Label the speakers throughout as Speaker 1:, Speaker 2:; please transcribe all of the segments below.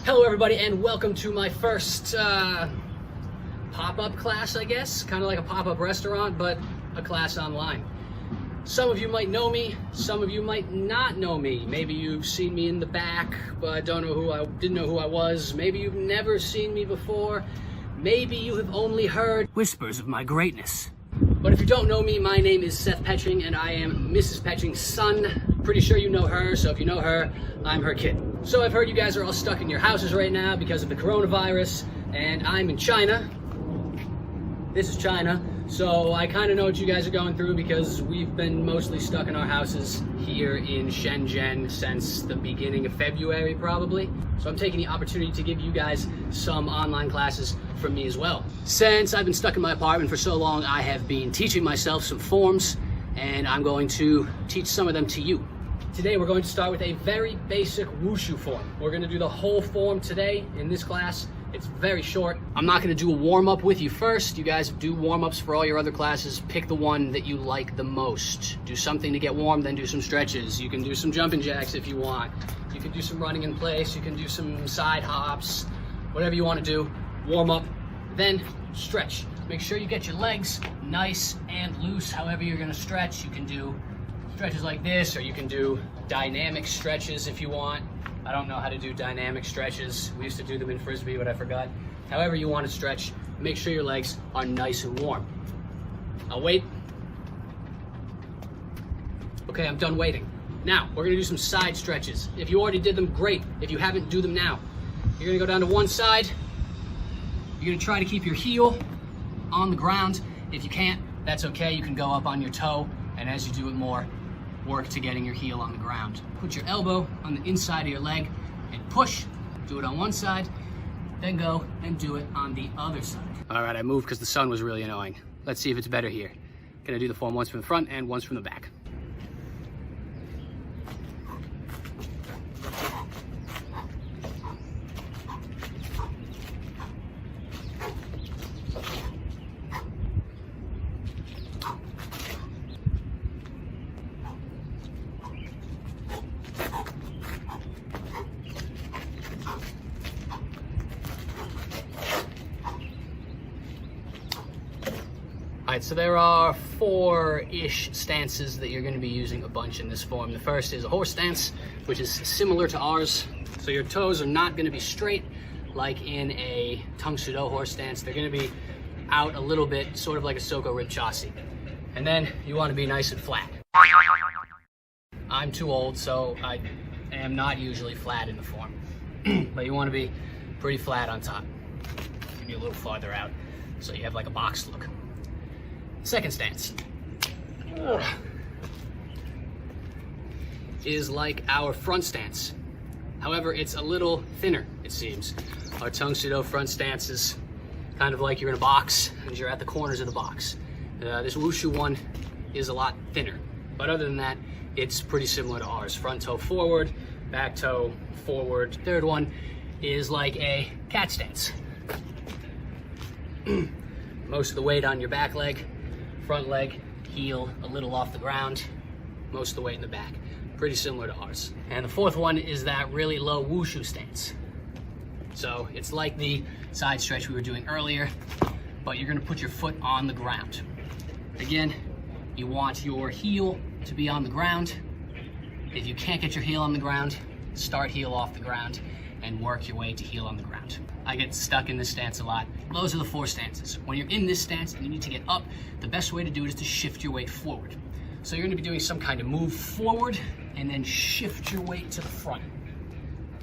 Speaker 1: Hello everybody and welcome to my first pop-up class, I guess. Kind of like a pop-up restaurant, but a class online. Some of you might know me, some of you might not know me. Maybe you've seen me in the back, but didn't know who I was. Maybe you've never seen me before. Maybe you have only heard whispers of my greatness. But if you don't know me, my name is Seth Petsching and I am Mrs. Petsching's son. Pretty sure you know her, so if you know her, I'm her kid. So I've heard you guys are all stuck in your houses right now because of the coronavirus, and I'm in China. This is China, so I kind of know what you guys are going through because we've been mostly stuck in our houses here in Shenzhen since the beginning of February, probably. So I'm taking the opportunity to give you guys some online classes from me as well. Since I've been stuck in my apartment for so long, I have been teaching myself some forms, and I'm going to teach some of them to you. Today we're going to start with a very basic Wushu form. We're going to do the whole form today in this class. It's very short. I'm not going to do a warm-up with you first. You guys do warm-ups for all your other classes. Pick the one that you like the most. Do something to get warm, then do some stretches. You can do some jumping jacks if you want. You can do some running in place. You can do some side hops. Whatever you want to do. Warm up, then stretch. Make sure you get your legs nice and loose. However you're going to stretch, you can do stretches like this, or you can do dynamic stretches if you want. I don't know how to do dynamic stretches. We used to do them in Frisbee, but I forgot. However you want to stretch, make sure your legs are nice and warm. I'll wait. Okay, I'm done waiting. Now, we're gonna do some side stretches. If you already did them, great. If you haven't, do them now. You're gonna go down to one side. You're gonna try to keep your heel on the ground. If you can't, that's okay. You can go up on your toe, and as you do it more, work to getting your heel on the ground. Put your elbow on the inside of your leg and push. Do it on one side, then go and do it on the other side. All right, I moved because the sun was really annoying. Let's see if it's better here. Gonna do the form once from the front and once from the back. All right, so there are four-ish stances that you're going to be using a bunch in this form. The first is a horse stance, which is similar to ours. So your toes are not going to be straight like in a tung sudo horse stance. They're going to be out a little bit, sort of like a Soko rib chassi. And then you want to be nice and flat. I'm too old, so I am not usually flat in the form. But you want to be pretty flat on top. Maybe a little farther out, so you have like a box look. Second stance is like our front stance. However, it's a little thinner, it seems. Our tung sudo front stance is kind of like you're in a box and you're at the corners of the box. This Wushu one is a lot thinner. But other than that, it's pretty similar to ours. Front toe forward, back toe forward. Third one is like a cat stance. Most of the weight on your back leg. Front leg, heel a little off the ground, most of the weight in the back. Pretty similar to ours. And the fourth one is that really low Wushu stance. So it's like the side stretch we were doing earlier, but you're gonna put your foot on the ground. Again, you want your heel to be on the ground. If you can't get your heel on the ground, start heel off the ground and work your way to heel on the ground. I get stuck in this stance a lot. Those are the four stances. When you're in this stance and you need to get up, the best way to do it is to shift your weight forward. So you're gonna be doing some kind of move forward and then shift your weight to the front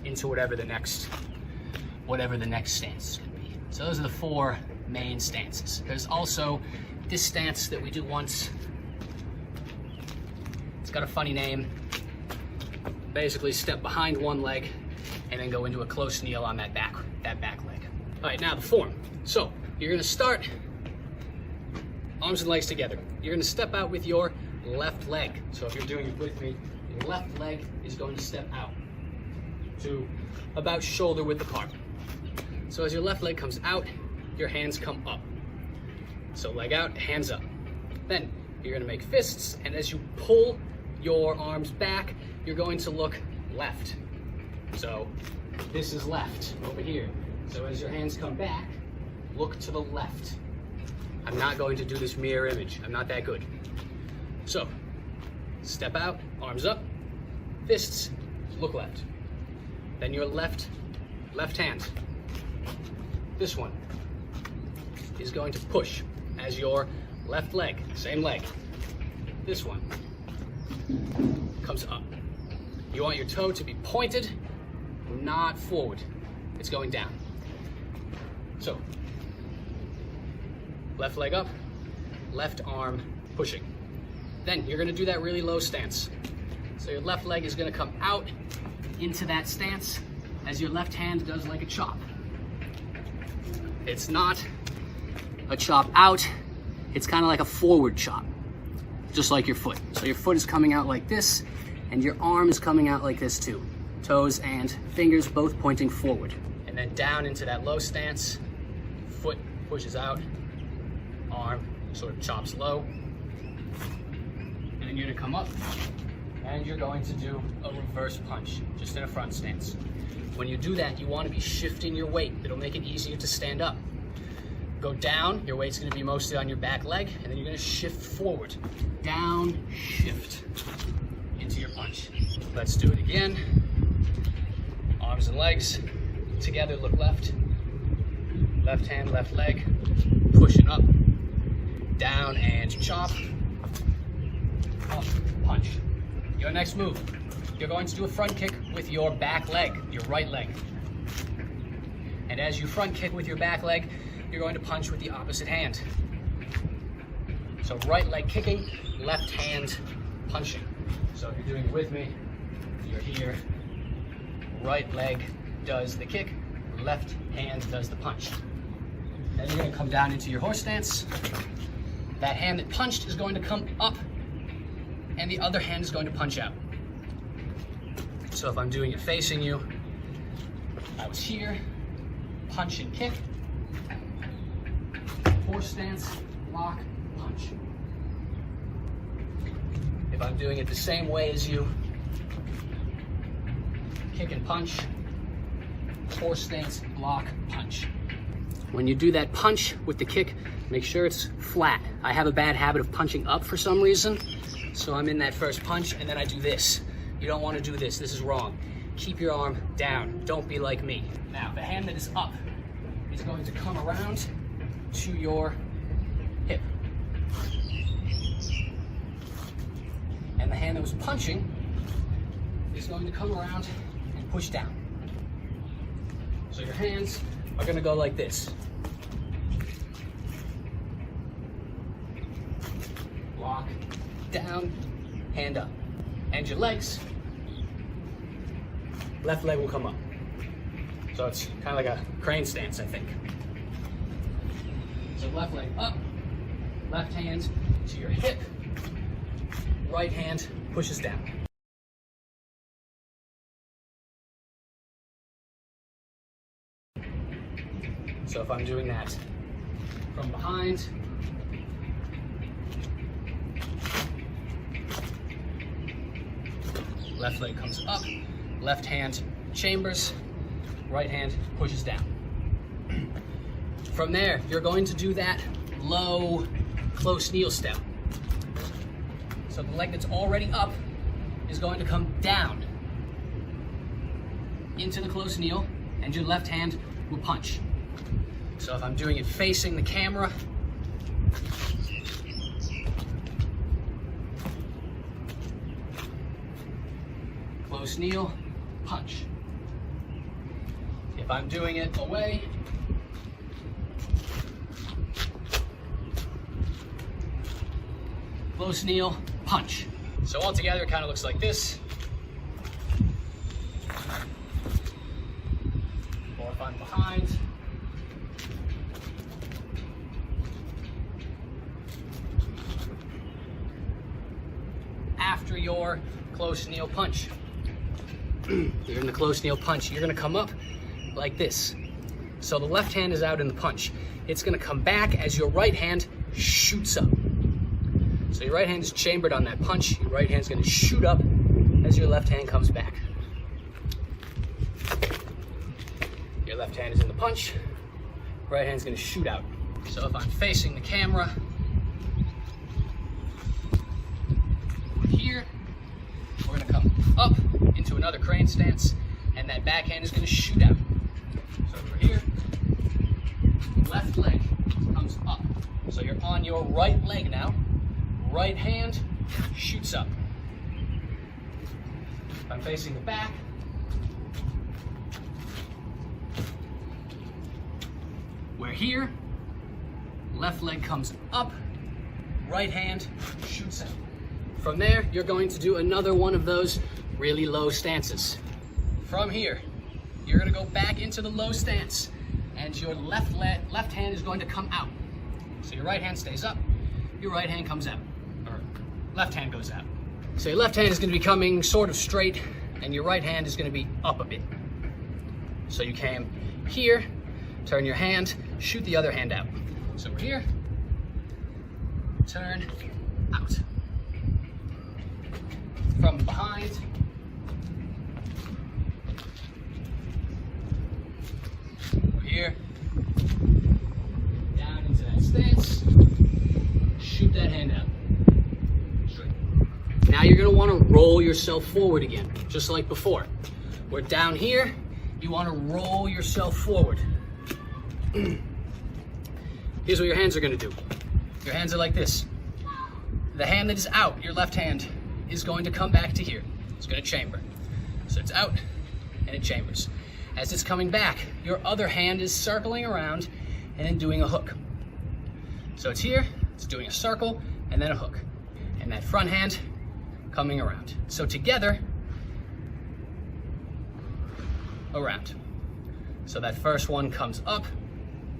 Speaker 1: into whatever the next stance is gonna be. So those are the four main stances. There's also this stance that we do once. It's got a funny name. Basically step behind one leg and then go into a close kneel on that back leg. All right, now the form. So you're gonna start arms and legs together. You're gonna step out with your left leg. So if you're doing it with me, your left leg is going to step out to about shoulder width apart. So as your left leg comes out, your hands come up. So leg out, hands up. Then you're gonna make fists, and as you pull your arms back, you're going to look left. So This is left over here. So as your hands come back, look to the left. I'm not going to do this mirror image. I'm not that good. So, step out, arms up, fists, look left. Then your left hand. This one is going to push as your left leg, same leg. This one comes up. You want your toe to be pointed, not forward. It's going down. So, left leg up, left arm pushing. Then you're gonna do that really low stance. So your left leg is gonna come out into that stance as your left hand does like a chop. It's not a chop out, it's kind of like a forward chop, just like your foot. So your foot is coming out like this, and your arm is coming out like this too. Toes and fingers both pointing forward. And then down into that low stance, foot pushes out, arm sort of chops low. And then you're gonna come up, and you're going to do a reverse punch, just in a front stance. When you do that, you wanna be shifting your weight. It'll make it easier to stand up. Go down, your weight's gonna be mostly on your back leg, and then you're gonna shift forward. Down, shift into your punch. Let's do it again. Arms and legs together, look left. Left hand, left leg, pushing up, down and chop, up, punch. Your next move, you're going to do a front kick with your back leg, your right leg. And as you front kick with your back leg, you're going to punch with the opposite hand. So right leg kicking, left hand punching. So if you're doing it with me, you're here, right leg does the kick, left hand does the punch. Then you're gonna come down into your horse stance. That hand that punched is going to come up, and the other hand is going to punch out. So if I'm doing it facing you, I was here, punch and kick, horse stance, lock, punch. If I'm doing it the same way as you, kick and punch, horse stance, block, punch. When you do that punch with the kick, make sure it's flat. I have a bad habit of punching up for some reason, so I'm in that first punch and then I do this. You don't want to do this. This is wrong. Keep your arm down. Don't be like me. Now, the hand that is up is going to come around to your hip. And the hand that was punching is going to come around and push down. So your hands are going to go like this. Block, down, hand up. And your legs, left leg will come up. So it's kind of like a crane stance, I think. So left leg up, left hand to your hip, right hand pushes down. So if I'm doing that from behind, left leg comes up, left hand chambers, right hand pushes down. From there, you're going to do that low, close kneel step. So the leg that's already up is going to come down into the close kneel, and your left hand will punch. So if I'm doing it facing the camera, close kneel, punch. If I'm doing it away, close kneel, punch. So all together it kind of looks like this. Or if I'm behind, after your close kneel punch. You're in the close kneel punch. You're gonna come up like this. So the left hand is out in the punch. It's gonna come back as your right hand shoots up. So your right hand is chambered on that punch. Your right hand's gonna shoot up as your left hand comes back. Left hand is in the punch, right hand's gonna shoot out. So if I'm facing the camera here, we're gonna come up into another crane stance, and that backhand is gonna shoot out. So over here, left leg comes up. So you're on your right leg now, right hand shoots up. If I'm facing the back, we're here, left leg comes up, right hand shoots out. From there, you're going to do another one of those really low stances. From here, you're gonna go back into the low stance, and your left hand is going to come out. So your right hand stays up, your right hand comes out, or left hand goes out. So your left hand is gonna be coming sort of straight, and your right hand is gonna be up a bit. So you came here, turn your hand, shoot the other hand out. So we're here, turn, out. From behind, we're here, down into that stance, shoot that hand out. Straight. Now you're gonna wanna roll yourself forward again, just like before. We're down here, you wanna roll yourself forward. Here's what your hands are gonna do. Your hands are like this. The hand that is out, your left hand, is going to come back to here. It's gonna chamber. So it's out and it chambers. As it's coming back, your other hand is circling around and then doing a hook. So it's here, it's doing a circle and then a hook. And that front hand coming around. So together, around. So that first one comes up.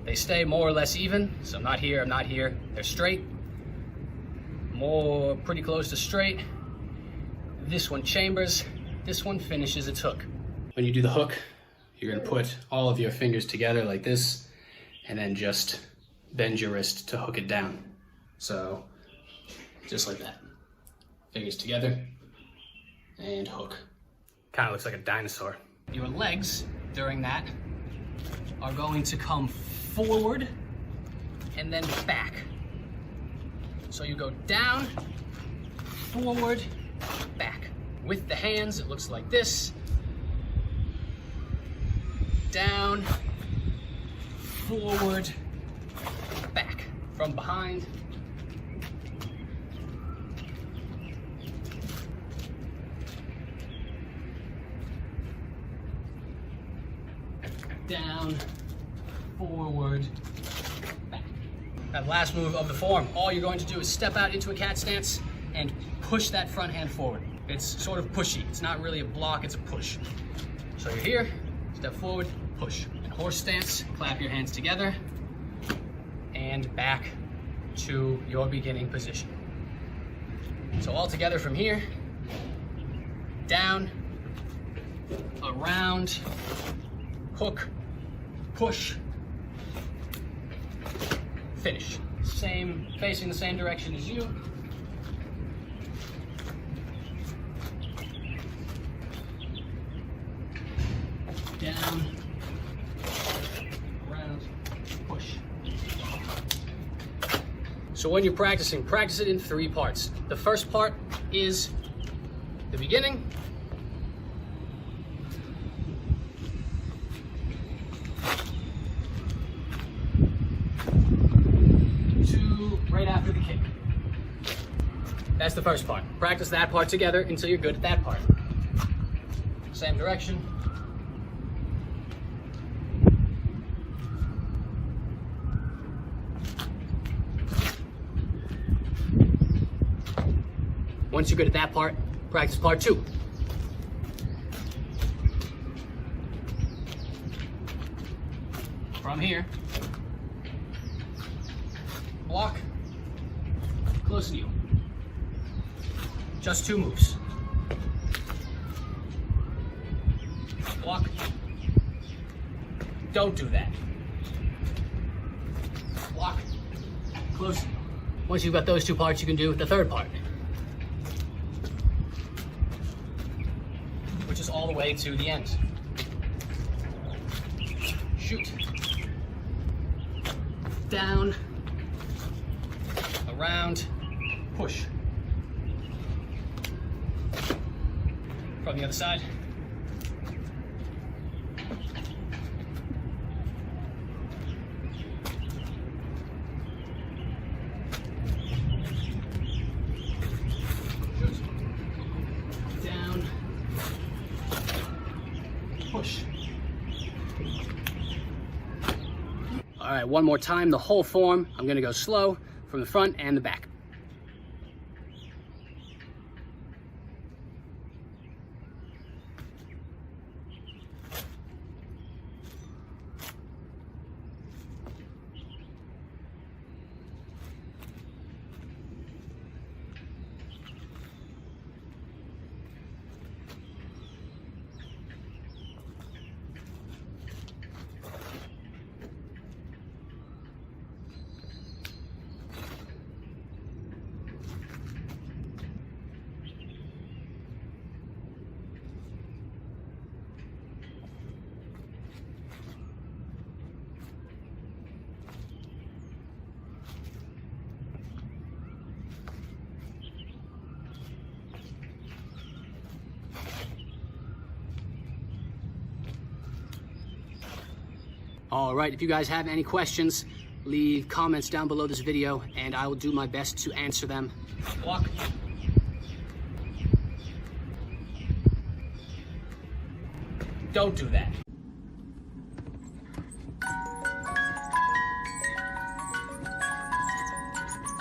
Speaker 1: They stay more or less even. So I'm not here, I'm not here. They're straight. More, pretty close to straight. This one chambers, this one finishes its hook. When you do the hook, you're gonna put all of your fingers together like this, and then just bend your wrist to hook it down. So, just like that. Fingers together, and hook. Kind of looks like a dinosaur. Your legs, during that, are going to come forward, and then back. So you go down, forward, back. With the hands, it looks like this. Down, forward, back. From behind. Down, forward, back. That last move of the form, all you're going to do is step out into a cat stance and push that front hand forward. It's sort of pushy. It's not really a block, it's a push. So you're here, step forward, push. And horse stance, clap your hands together and back to your beginning position. So all together from here, down, around, hook, push, finish. Same, facing the same direction as you. Down, around, push. So when you're practicing, practice it in 3 parts. The first part is the beginning. Right after the kick. That's the first part. Practice that part together until you're good at that part. Same direction. Once you're good at that part, practice part 2. From here, block, close kneel. Just 2 moves. Block. Don't do that. Block, close kneel. Once you've got those 2 parts, you can do the third part, which is all the way to the end. shoot. Down, around, push. From the other side. Shoot. Down, push. All right, one more time, the whole form. I'm gonna go slow from the front and the back. All right, if you guys have any questions, leave comments down below this video and I will do my best to answer them. Walk. Don't do that.